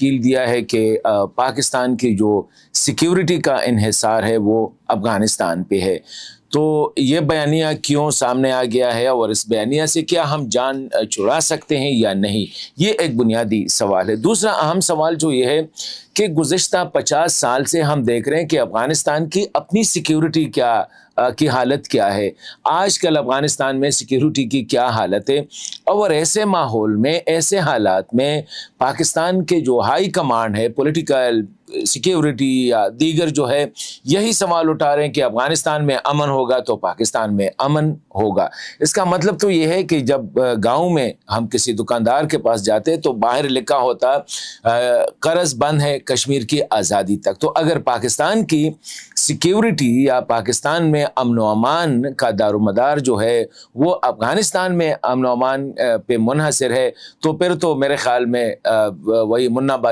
تشکیل دیا ہے کہ پاکستان کی جو سیکیورٹی کا انحصار ہے وہ افغانستان پہ ہے۔ تو یہ بیانیہ کیوں سامنے آ گیا ہے اور اس بیانیہ سے کیا ہم جان چھڑا سکتے ہیں یا نہیں، یہ ایک بنیادی سوال ہے۔ دوسرا اہم سوال جو یہ ہے کہ گزشتہ 50 سال سے ہم دیکھ رہے ہیں کہ افغانستان کی اپنی سیکیورٹی کی حالت کیا ہے، آج کل افغانستان میں سیکیورٹی کی کیا حالت ہے، اور ایسے ماحول میں، ایسے حالات میں پاکستان کے جو ہائی کمانڈ ہے، پولیٹیکل سیکیورٹی یا دیگر جو ہے، یہی سوال اٹھا رہے ہیں کہ افغانستان میں امن ہوگا تو پاکستان میں امن ہوگا۔ اس کا مطلب تو یہ ہے کہ جب گاؤں میں ہم کسی دکاندار کے پاس جاتے تو باہر لکھا ہوتا قرض بند ہے کشمیر کی آزادی تک۔ تو اگر پاکستان کی سیکیورٹی یا پاکستان میں امن و امان کا دار و مدار جو ہے وہ افغانستان میں امن و امان پہ منحصر ہے، تو پھر تو میرے خیال میں وہی منا بھائی